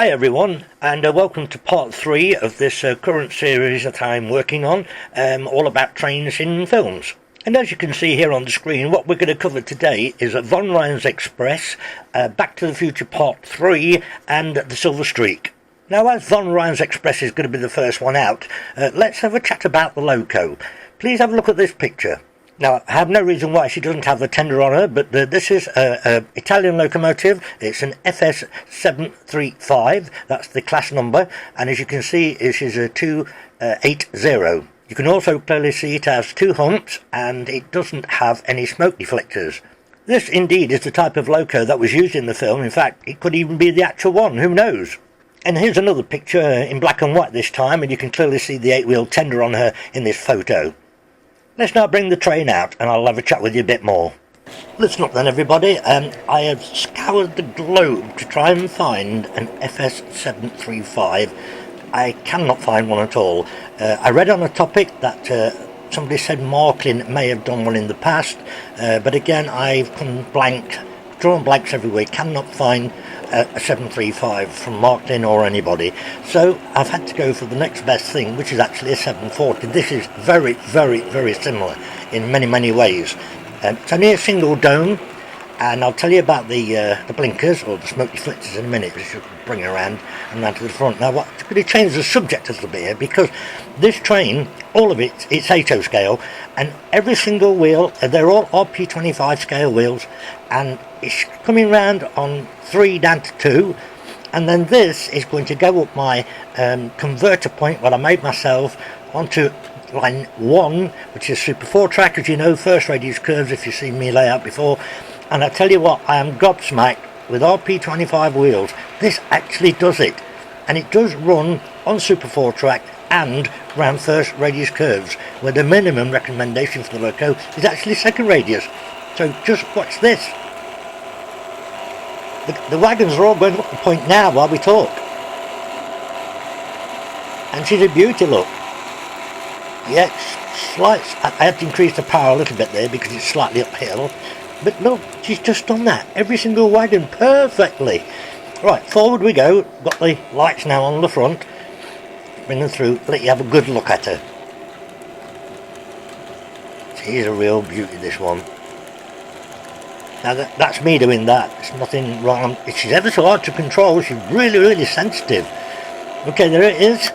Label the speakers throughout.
Speaker 1: Hi everyone, and welcome to part 3 of this current series that I'm working on, all about trains in films. And as you can see here on the screen, what we're going to cover today is Von Ryan's Express, Back to the Future Part 3, and The Silver Streak. Now, as Von Ryan's Express is going to be the first one out, let's have a chat about the Loco. Please have a look at this picture. Now, I have no reason why she doesn't have the tender on her, but this is an Italian locomotive. It's an FS 735, that's the class number, and as you can see, it is a 280. You can also clearly see it has 2 humps, and it doesn't have any smoke deflectors. This indeed is the type of loco that was used in the film. In fact, it could even be the actual one, who knows? And here's another picture in black and white this time, and you can clearly see the 8-wheel tender on her in this photo. Let's now bring the train out and I'll have a chat with you a bit more. Listen up then everybody, I have scoured the globe to try and find an FS 735. I cannot find one at all. I read on a topic that somebody said Marklin may have done one in the past, but again I've come blank, drawn blanks everywhere, cannot find a 735 from Marklin or anybody, so I've had to go for the next best thing, which is actually a 740. This is very, very, very similar in many ways. It's only a single dome, and I'll tell you about the blinkers or the smoke deflectors in a minute, which will bring it around and round to the front. Now, what could have changed the subject a little bit here, because this train, all of it's 8/0 scale, and every single wheel, they're all RP25 scale wheels, and it's coming round on 3 down to 2, and then this is going to go up my converter point, what I made myself, onto line 1, which is Super 4 track, as you know, first radius curves if you've seen me lay out before. And I tell you what, I am gobsmacked with RP25 wheels. This actually does it, and it does run on Super 4 track and round first radius curves, where the minimum recommendation for the loco is actually second radius. So just watch this. The wagons are all going up the point now while we talk, and she's a beauty, look. Yeah, slight. I had to increase the power a little bit there because it's slightly uphill. But look, she's just done that. Every single wagon perfectly. Right, forward we go. Got the lights now on the front. Bring them through, let you have a good look at her. She's a real beauty, this one. Now that's me doing that. There's nothing wrong. She's ever so hard to control. She's really sensitive. Okay, there it is.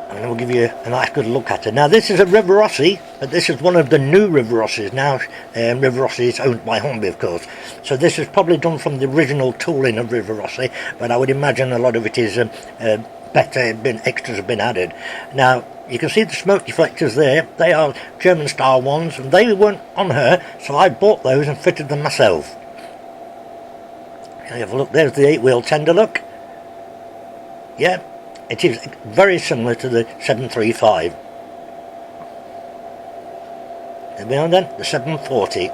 Speaker 1: And then we'll give you a nice good look at her. Now this is a Rivarossi, but this is one of the new Rivarossis. Now Rivarossi is owned by Hornby, of course, so this is probably done from the original tooling of Rivarossi, but I would imagine a lot of it is better, extras have been added. Now you can see the smoke deflectors there. They are German style ones, and they weren't on her, so I bought those and fitted them myself. Have a look, there's the 8-wheel tender, look. Yeah, it is very similar to the 735. There we are then, the 740.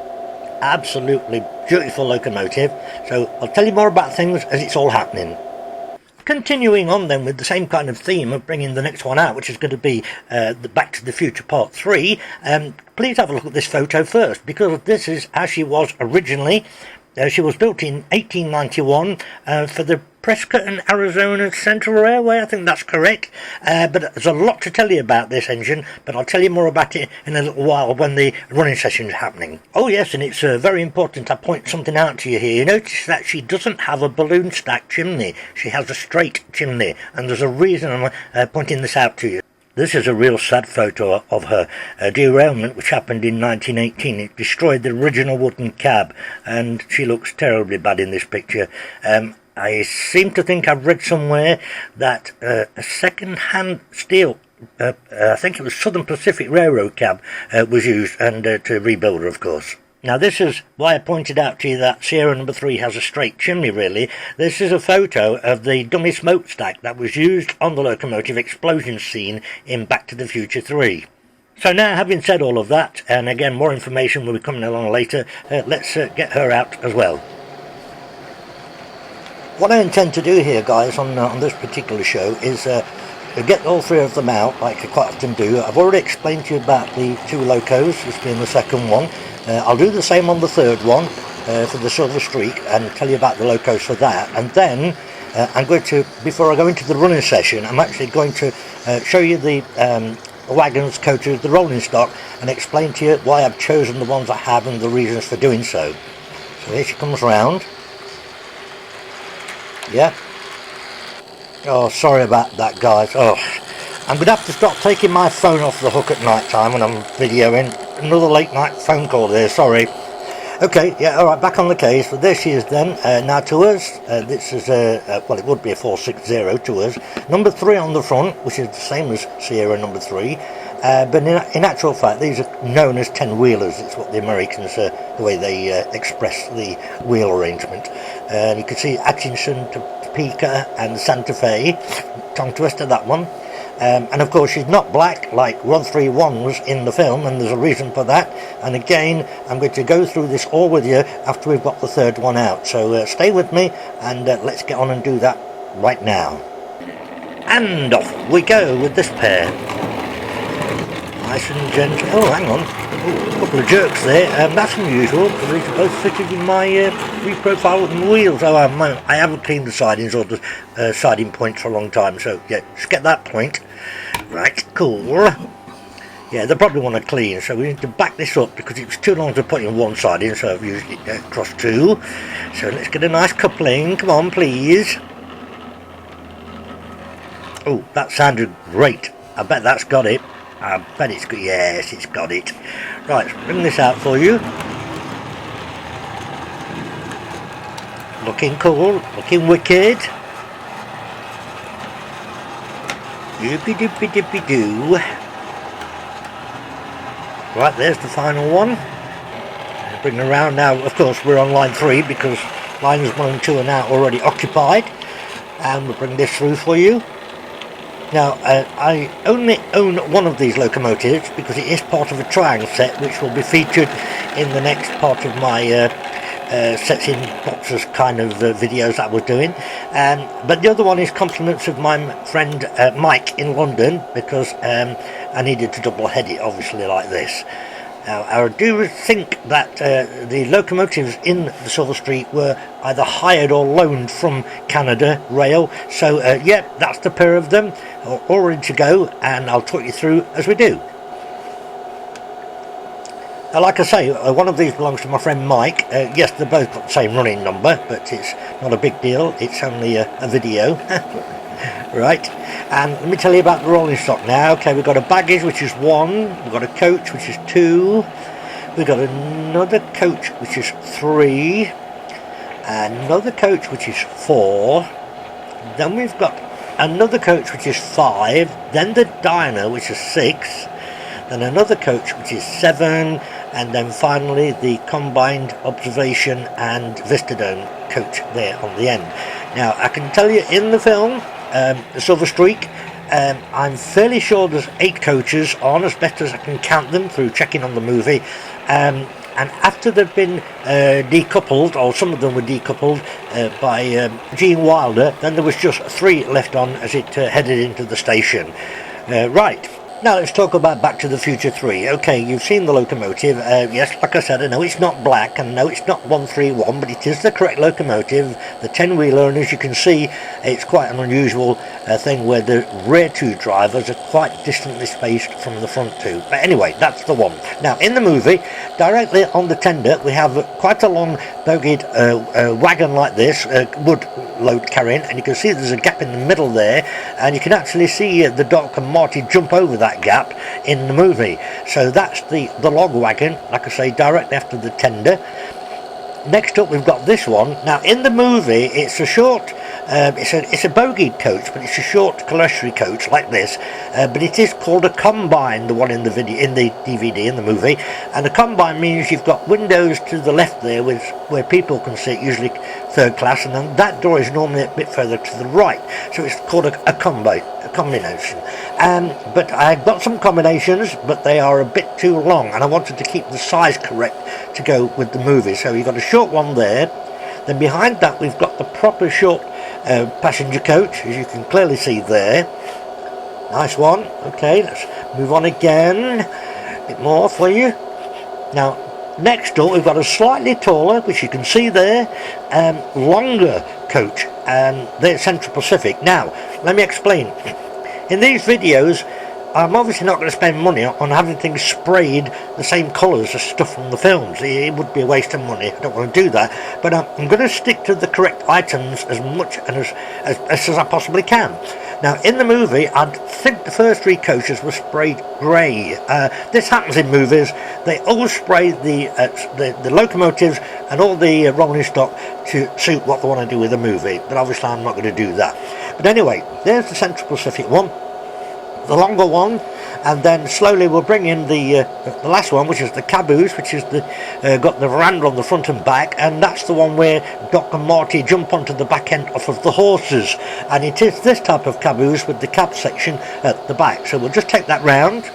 Speaker 1: Absolutely beautiful locomotive. So I'll tell you more about things as it's all happening. Continuing on then with the same kind of theme of bringing the next one out, which is going to be the Back to the Future Part 3, please have a look at this photo first, because this is how she was originally. She was built in 1891 for the Prescott and Arizona Central Railway, I think that's correct. But there's a lot to tell you about this engine, but I'll tell you more about it in a little while when the running session is happening. Oh yes, and it's very important I point something out to you here. You notice that she doesn't have a balloon stack chimney. She has a straight chimney, and there's a reason I'm pointing this out to you. This is a real sad photo of her derailment, which happened in 1918. It destroyed the original wooden cab, and she looks terribly bad in this picture. I seem to think I've read somewhere that a second-hand steel, I think it was Southern Pacific Railroad cab, was used, and to rebuild her, of course. Now this is why I pointed out to you that Sierra number 3 has a straight chimney, really. This is a photo of the dummy smokestack that was used on the locomotive explosion scene in Back to the Future 3. So now, having said all of that, and again more information will be coming along later, let's get her out as well. What I intend to do here, guys, on this particular show is get all 3 of them out, like I quite often do. I've already explained to you about the 2 locos, this being the second one. I'll do the same on the third one for the Silver Streak and tell you about the locos for that, and then I'm going to, before I go into the running session, I'm actually going to show you the wagons, coaches, the rolling stock, and explain to you why I've chosen the ones I have and the reasons for doing so. So here she comes round. Yeah. Oh, sorry about that, guys. Oh, I'm going to have to stop taking my phone off the hook at night time when I'm videoing. Another late night phone call there, sorry. Okay, yeah, alright, back on the case. So there she is then. Now to us, this is well, it would be a 460 to us. Number 3 on the front, which is the same as Sierra number 3. But in actual fact, these are known as 10-wheelers. It's what the Americans, the way they express the wheel arrangement. And you can see Atkinson, Topeka and Santa Fe. Tongue twister, that one. And of course she's not black like 131 was in the film, and there's a reason for that. And again, I'm going to go through this all with you after we've got the third one out. So stay with me, and let's get on and do that right now. And off we go with this pair. Nice and gentle. Oh, hang on. Ooh, a couple of jerks there. That's unusual, because these are both fitted with my reprofile wooden wheels. Oh, I haven't cleaned the sidings or the siding points for a long time, so yeah, just get that point. Right, cool. Yeah, they probably want to clean, so we need to back this up because it was too long to put in one siding, so I've used it across two. So let's get a nice coupling. Come on, please. Oh, that sounded great. I bet that's got it. I bet it's good. Yes, it's got it. Right, let's bring this out for you. Looking cool, looking wicked. Doopy doopy doopy doo. Right, there's the final one. Bring it around now. Of course, we're on line 3 because lines 1 and 2 are now already occupied. And we'll bring this through for you. Now, I only own one of these locomotives because it is part of a Triang set, which will be featured in the next part of my sets in boxes kind of videos that we're doing. But the other one is compliments of my friend Mike in London, because I needed to double head it, obviously, like this. Now, I do think that the locomotives in the Silver Street were either hired or loaned from Canada Rail. So, yeah, that's the pair of them, all ready to go, and I'll talk you through as we do. Now, like I say, one of these belongs to my friend Mike. Yes, they've both got the same running number, but it's not a big deal. It's only a video. Right, and let me tell you about the rolling stock now. Okay, we've got a baggage, which is 1, we've got a coach, which is 2, we've got another coach, which is 3, another coach, which is 4, then we've got another coach, which is 5, then the diner, which is 6, then another coach, which is 7, and then finally the combined observation and Vistadome coach there on the end. Now, I can tell you in the film, the Silver Streak, I'm fairly sure there's 8 coaches on, as best as I can count them through checking on the movie, and after they've been decoupled, or some of them were decoupled by Gene Wilder, then there was just 3 left on as it headed into the station. Right. Now let's talk about Back to the Future 3. Okay, you've seen the locomotive. Yes, like I said, I know it's not black, and no, it's not 131, but it is the correct locomotive, the 10-wheeler, and as you can see, it's quite an unusual thing where the rear 2 drivers are quite distantly spaced from the front 2. But anyway, that's the one. Now, in the movie, directly on the tender, we have quite a long bogeyed wagon like this, wood load carrying, and you can see there's a gap in the middle there, and you can actually see the Doc and Marty jump over that gap in the movie. So that's the log wagon, like I say, directly after the tender. Next up, we've got this one. Now, in the movie, it's a short, it's a bogeyed coach, but it's a short clerestory coach like this. But it is called a combine, the one in the video, in the DVD, in the movie. And a combine means you've got windows to the left there, where people can sit, usually third class, and then that door is normally a bit further to the right. So it's called a combination. But I've got some combinations, but they are a bit too long, and I wanted to keep the size correct to go with the movie. So you've got a short one there. Then behind that we've got the proper short passenger coach, as you can clearly see there. Nice one. Okay, let's move on again. A bit more for you. Now, Next up we've got a slightly taller, which you can see there, longer coach, and they're Central Pacific. Now let me explain. In these videos I'm obviously not going to spend money on having things sprayed the same colours as stuff from the films. It would be a waste of money. I don't want to do that. But I'm going to stick to the correct items as much and as I possibly can. Now, in the movie, I think the first 3 coaches were sprayed grey. This happens in movies. They always spray the locomotives and all the rolling stock to suit what they want to do with the movie. But obviously, I'm not going to do that. But anyway, there's the Central Pacific one, the longer one, and then slowly we'll bring in the last one, which is the caboose, which is got the veranda on the front and back, and that's the one where Doc and Marty jump onto the back end off of the horses, and it is this type of caboose with the cab section at the back. So we'll just take that round.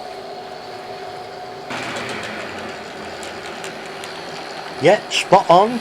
Speaker 1: Yeah, spot on.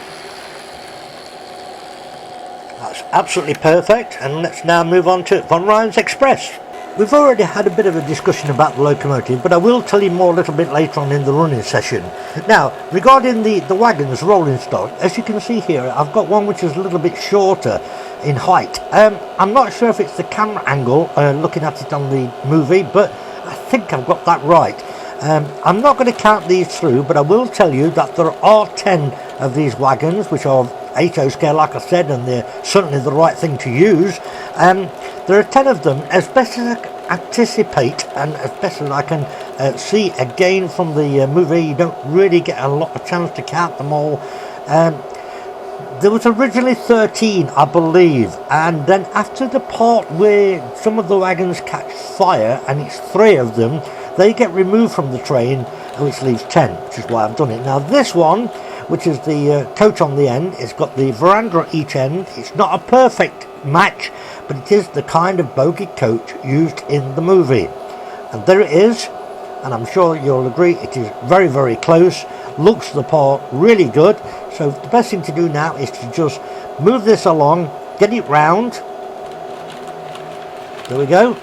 Speaker 1: That's absolutely perfect. And let's now move on to Von Ryan's Express. We've already had a bit of a discussion about the locomotive, but I will tell you more a little bit later on in the running session. Now, regarding the wagons rolling stock, as you can see here, I've got one which is a little bit shorter in height. I'm not sure if it's the camera angle, looking at it on the movie, but I think I've got that right. I'm not going to count these through, but I will tell you that there are 10 of these wagons, which are 8/0 scale, like I said, and they're certainly the right thing to use. There are 10 of them. As best as I can anticipate and as best as I can see again from the movie, you don't really get a lot of chance to count them all. There was originally 13, I believe, and then after the part where some of the wagons catch fire, and it's 3 of them, they get removed from the train, which leaves 10, which is why I've done it. Now this one, which is the coach on the end, it's got the veranda at each end. It's not a perfect match, but it is the kind of bogie coach used in the movie. And there it is, and I'm sure you'll agree it is very, very close, looks the part, really good. So the best thing to do now is to just move this along, get it round. There we go.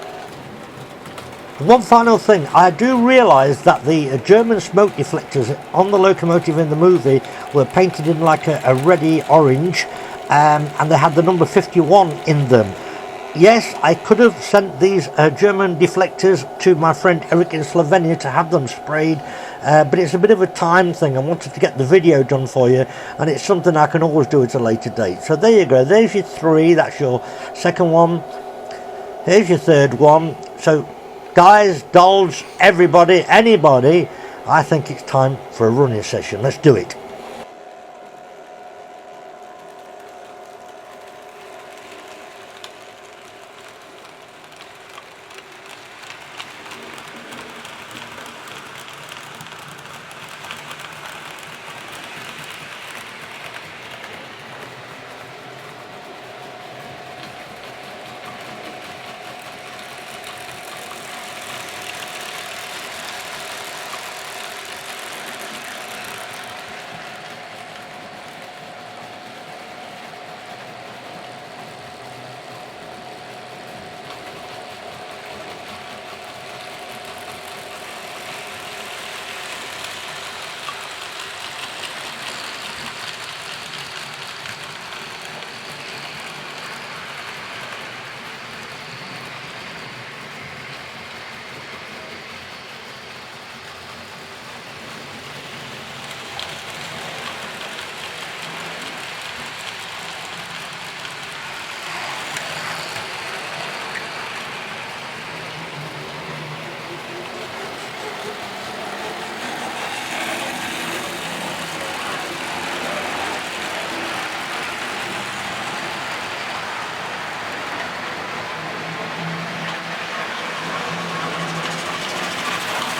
Speaker 1: One final thing, I do realise that the German smoke deflectors on the locomotive in the movie were painted in like a reddy orange, and they had the number 51 in them. Yes, I could have sent these German deflectors to my friend Eric in Slovenia to have them sprayed, but it's a bit of a time thing. I wanted to get the video done for you, and it's something I can always do at a later date. So there you go, there's your 3, that's your second one, here's your third one. So guys, dolls, everybody, anybody, I think it's time for a running session. Let's do it.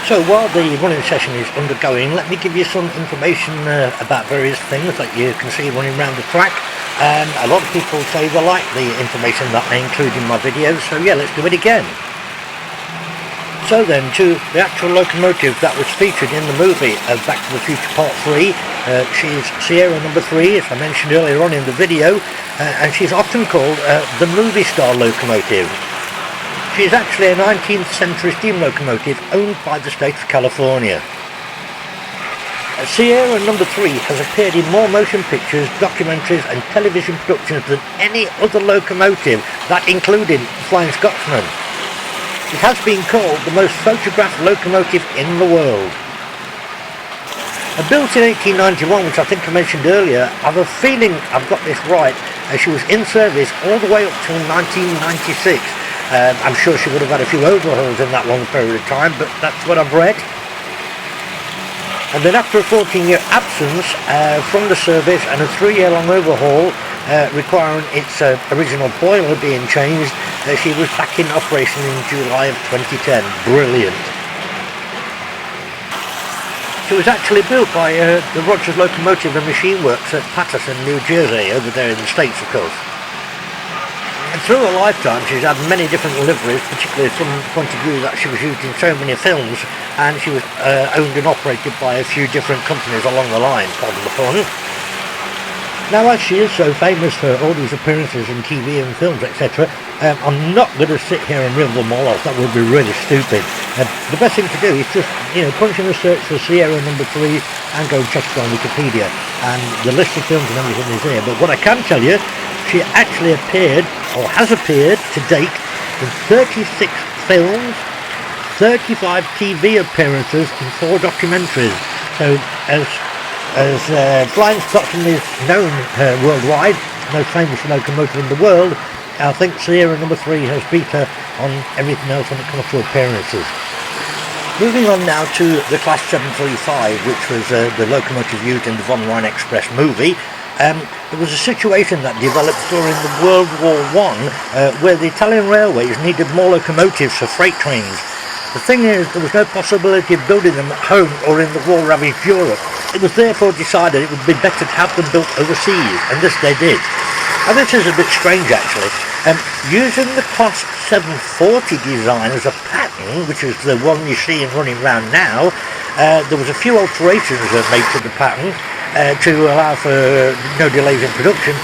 Speaker 1: So while the running session is undergoing, let me give you some information about various things that you can see running around the track. A lot of people say they like the information that I include in my videos, so yeah, let's do it again. So then, to the actual locomotive that was featured in the movie Back to the Future Part 3. She's Sierra number 3, as I mentioned earlier on in the video, and she's often called the movie star locomotive. She is actually a 19th century steam locomotive owned by the state of California. Sierra number 3 has appeared in more motion pictures, documentaries and television productions than any other locomotive, that including Flying Scotsman. It has been called the most photographed locomotive in the world. Built in 1891, which I think I mentioned earlier, I have a feeling I've got this right, as she was in service all the way up till 1996. I'm sure she would have had a few overhauls in that long period of time, but that's what I've read. And then after a 14-year absence from the service and a 3-year-long overhaul requiring its original boiler being changed, she was back in operation in July of 2010. Brilliant. She was actually built by the Rogers Locomotive and Machine Works at Paterson, New Jersey, over there in the States, of course. And through her lifetime, she's had many different liveries, particularly from the point of view that she was used in so many films, and she was owned and operated by a few different companies along the line, pardon the pun. Now, as she is so famous for all these appearances in TV and films, etc., I'm not going to sit here and reel them all off. That would be really stupid. The best thing to do is just, punch in a search for Sierra number 3 and go and check it on Wikipedia. And the list of films and everything is there. But what I can tell you, she actually appeared, or has appeared to date, in 36 films, 35 TV appearances and 4 documentaries. So as Flying Scotsman is known worldwide, most famous locomotive in the world, I think Sierra number 3 has beat her on everything else when it comes to appearances. Moving on now to the Class 735, which was the locomotive used in the Von Rhine Express movie. There was a situation that developed during the World War I where the Italian railways needed more locomotives for freight trains. The thing is, there was no possibility of building them at home or in the war-ravaged Europe. It was therefore decided it would be better to have them built overseas, and this they did. And this is a bit strange actually. Using the Class 740 design as a pattern, which is the one you see running around now, there was a few alterations made to the pattern to allow for no delays in production.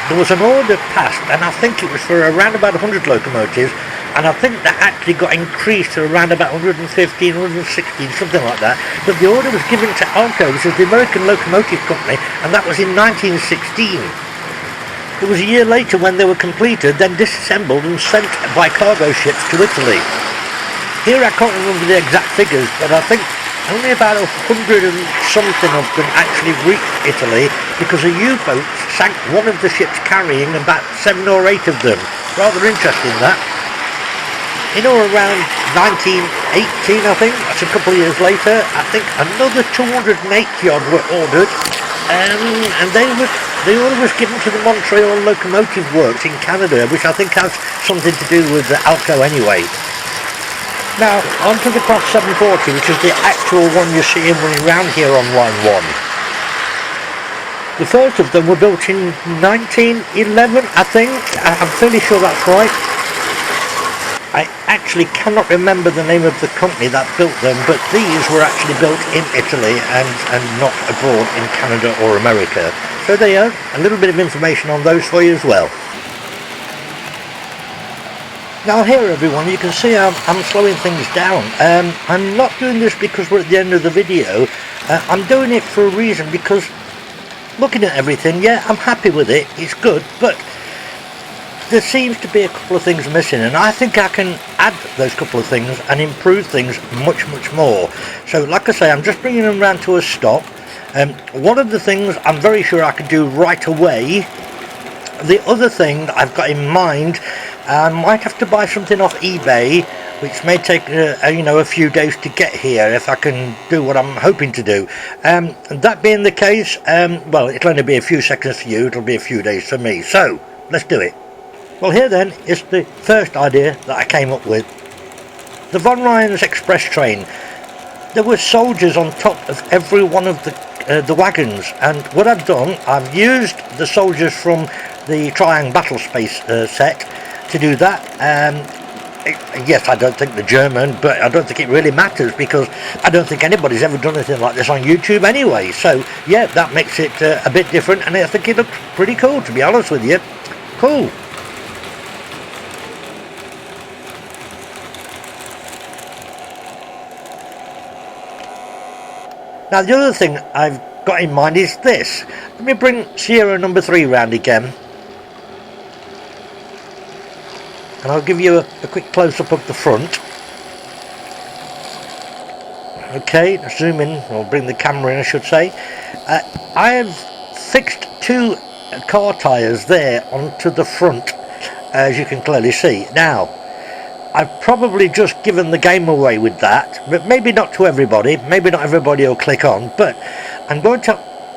Speaker 1: There was an order passed, and I think it was for around about 100 locomotives, and I think that actually got increased to around about 115, 116, something like that. But the order was given to Alco, which is the American Locomotive Company, and that was in 1916. It was a year later when they were completed, then disassembled and sent by cargo ships to Italy. Here I can't remember the exact figures, but I think only about 100 and something of them actually reached Italy because a U-boat sank one of the ships carrying about 7 or 8 of them. Rather interesting that. In or around 1918, I think, that's a couple of years later, I think another 280 odd were ordered, and the order was given to the Montreal Locomotive Works in Canada, which I think has something to do with Alco anyway. Now, on to the Class 740, which is the actual one you're seeing running around here on Line 1. The first of them were built in 1911, I think. I'm fairly sure that's right. I actually cannot remember the name of the company that built them, but these were actually built in Italy and not abroad in Canada or America. So there you are, a little bit of information on those for you as well. Now here everyone, you can see I'm slowing things down. I'm not doing this because we're at the end of the video. I'm doing it for a reason, because looking at everything, yeah, I'm happy with it, it's good, but there seems to be a couple of things missing, and I think I can add those couple of things and improve things much more. So like I say, I'm just bringing them round to a stop. One of the things I'm very sure I can do right away. The other thing that I've got in mind, I might have to buy something off eBay, which may take a few days to get here if I can do what I'm hoping to do. That being the case, well, it'll only be a few seconds for you, it'll be a few days for me. So let's do it. Well, here then is the first idea that I came up with. The Von Rhine's express train. There were soldiers on top of every one of the wagons, and what I've done, I've used the soldiers from the Triang Battle Space set to do that. Yes, I don't think the German, but I don't think it really matters, because I don't think anybody's ever done anything like this on YouTube anyway. So yeah, that makes it a bit different, and I think it looks pretty cool, to be honest with you. Cool. Now the other thing I've got in mind is this. Let me bring Sierra number 3 round again, and I'll give you a quick close-up of the front. Okay, zoom in, or bring the camera in I should say. I have fixed 2 car tyres there onto the front, as you can clearly see. Now, I've probably just given the game away with that, but maybe not to everybody, maybe not everybody will click on, but I'm going to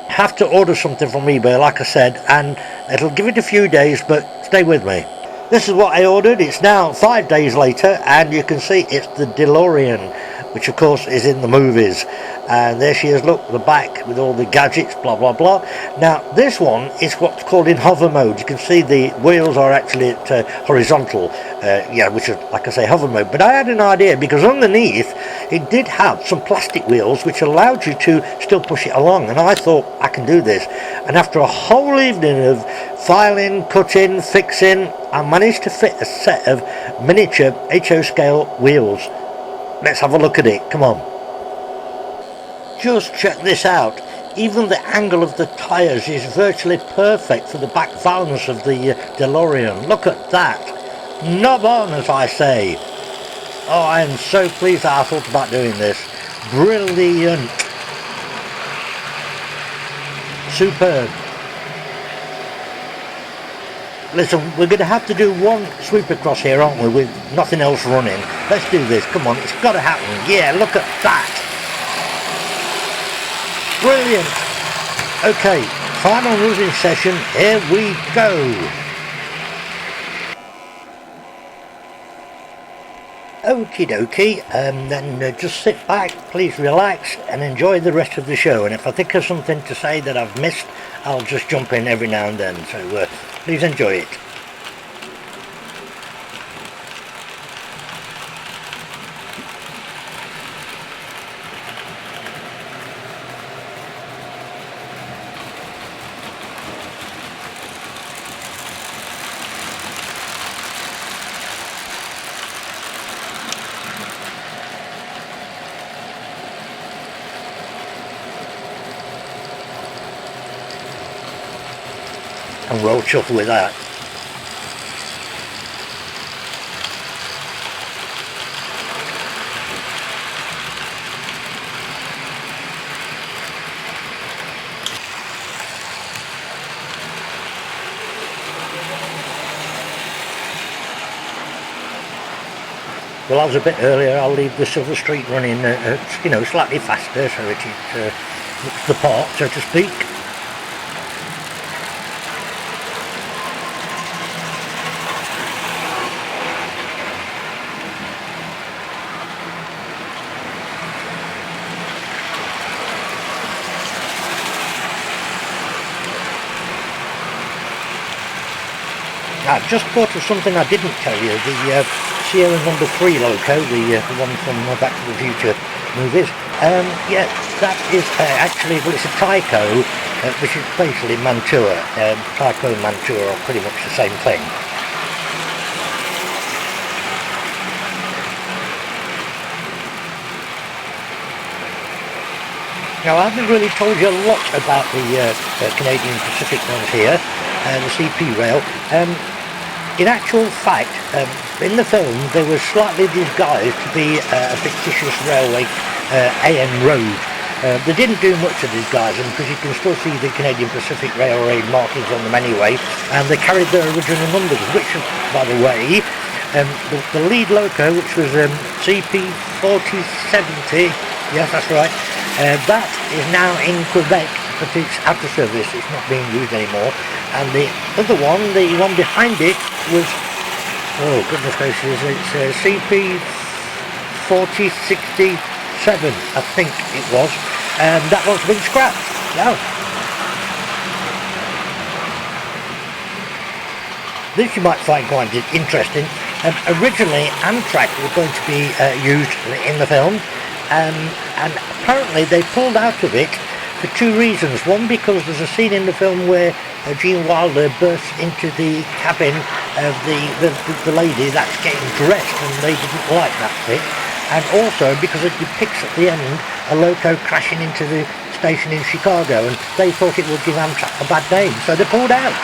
Speaker 1: have to order something from eBay, like I said, and it'll give it a few days, but stay with me. This is what I ordered. It's now 5 days later, and you can see it's the DeLorean, which of course is in the movies. And there she is, look, the back with all the gadgets, blah blah blah. Now this one is what's called in hover mode. You can see the wheels are actually at horizontal, which is, like I say, hover mode. But I had an idea, because underneath it did have some plastic wheels which allowed you to still push it along, and I thought I can do this. And after a whole evening of filing, cutting, fixing, I managed to fit a set of miniature HO scale wheels. Let's have a look at it, come on. Just check this out. Even the angle of the tyres is virtually perfect for the back valance of the DeLorean. Look at that. Knob on, as I say. Oh, I am so pleased that I thought about doing this. Brilliant. Superb. Listen, we're going to have to do one sweep across here, aren't we, with nothing else running. Let's do this, come on, it's got to happen. Yeah, look at that. Brilliant. Okay, final moving session, here we go. Okie dokie, then just sit back, please relax and enjoy the rest of the show. And if I think of something to say that I've missed, I'll just jump in every now and then, so please enjoy it. And roll chuff with that. Well, I was a bit earlier. I'll leave the Silver Street running, slightly faster, so it looks the part, so to speak. I've just thought of something I didn't tell you. The Sierra number 3 Loco, the one from Back to the Future movies. That is actually, well, it's a Tyco, which is basically Mantua. Tyco and Mantua are pretty much the same thing. Now, I haven't really told you a lot about the Canadian Pacific ones here, the CP rail. In actual fact, in the film, they were slightly disguised to be a fictitious railway, AN Road. They didn't do much to disguise them, because you can still see the Canadian Pacific Railway markings on them anyway, and they carried their original numbers, which, by the way, the lead loco, which was CP 4070, yes, that's right, that is now in Quebec, but it's out of service, it's not being used anymore. And the other one, the one behind it, was, oh goodness gracious, it's CP 4067, I think it was, and that one's been scrapped. Now, this you might find quite interesting. Originally, Amtrak were going to be used in the film, and apparently they pulled out of it for 2 reasons. One, because there's a scene in the film where Gene Wilder bursts into the cabin of the lady that's getting dressed, and they didn't like that bit. And also because it depicts at the end a Loco crashing into the station in Chicago, and they thought it would give Amtrak a bad name, so they pulled out.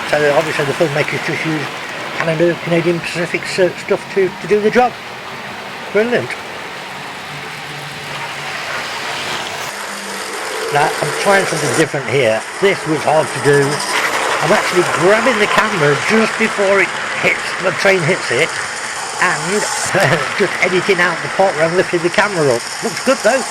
Speaker 1: So obviously the filmmakers just used Canadian Pacific stuff to do the job. Brilliant. Now I'm trying something different here. This was hard to do. I'm actually grabbing the camera just before the train hits it, and just editing out the part where I'm lifting the camera up. Looks good though.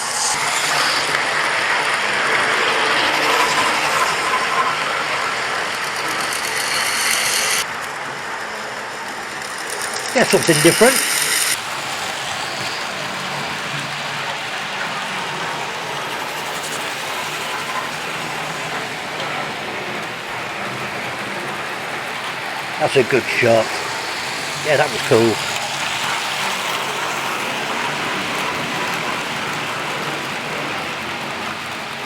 Speaker 1: Yeah, something different. That's a good shot. Yeah, that was cool.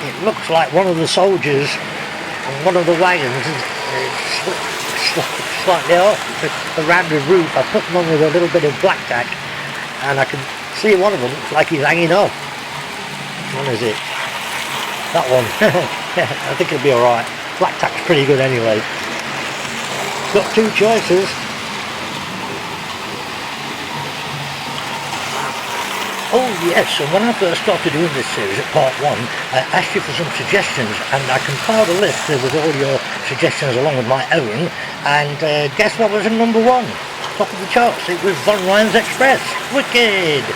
Speaker 1: It looks like one of the soldiers on one of the wagons is slightly off. It's a rounded roof. I put them on with a little bit of black tack, and I can see one of them looks like he's hanging off. Which one is it? That one. I think it'll be alright. Black tack's pretty good anyway. Got two choices. Oh yes, and when I first started doing this series at part 1, I asked you for some suggestions, and I compiled a list with all your suggestions along with my own, and guess what was in number 1? Top of the charts, it was Von Ryan's Express. Wicked!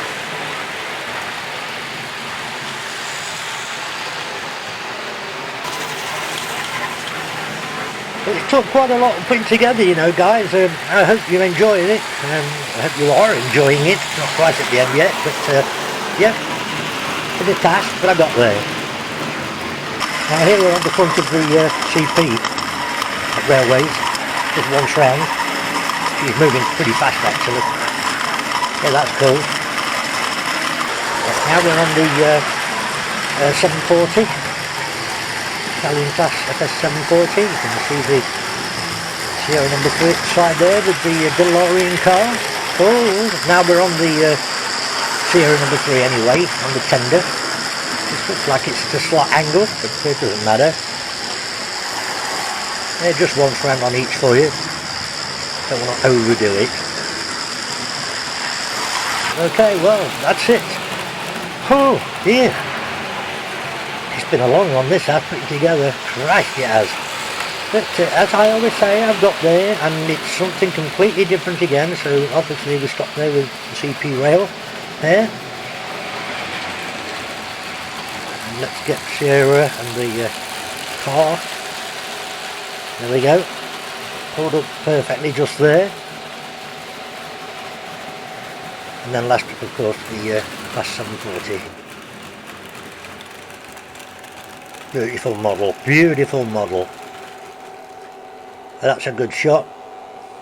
Speaker 1: It took quite a lot of putting together, you know, guys. I hope you're enjoying it. I hope you are enjoying it. Not quite at the end yet, but yeah, a bit fast, but I got there. Now here we're on the front of the CP at Railways, just once round. She's moving pretty fast actually. Yeah, that's cool. Now we're on the 740. Italian class FS 740. You can see the Sierra number 3 side there with the DeLorean car. Oh, now we're on the Sierra number 3 anyway, on the tender. This looks like it's at a slight angle, but it doesn't matter. Yeah, just one round on each for you. Don't want to overdo it. Okay, well, that's it. Oh, dear. It's been a long one this, I've put it together. Christ, it has. But as I always say, I've got there, and it's something completely different again, so obviously we stopped there with the CP rail there. And let's get Sierra and the car. There we go. Pulled up perfectly just there. And then last up, of course, the Class 740. Beautiful model, beautiful model. That's a good shot.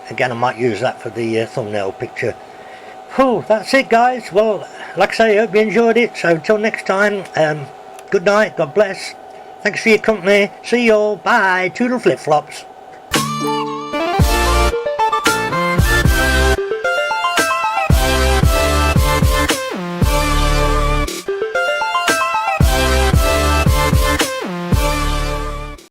Speaker 1: Again, I might use that for the thumbnail picture. Whew, that's it guys. Well, like I say, I hope you enjoyed it. So until next time, good night, God bless. Thanks for your company. See you all. Bye. Toodle flip flops.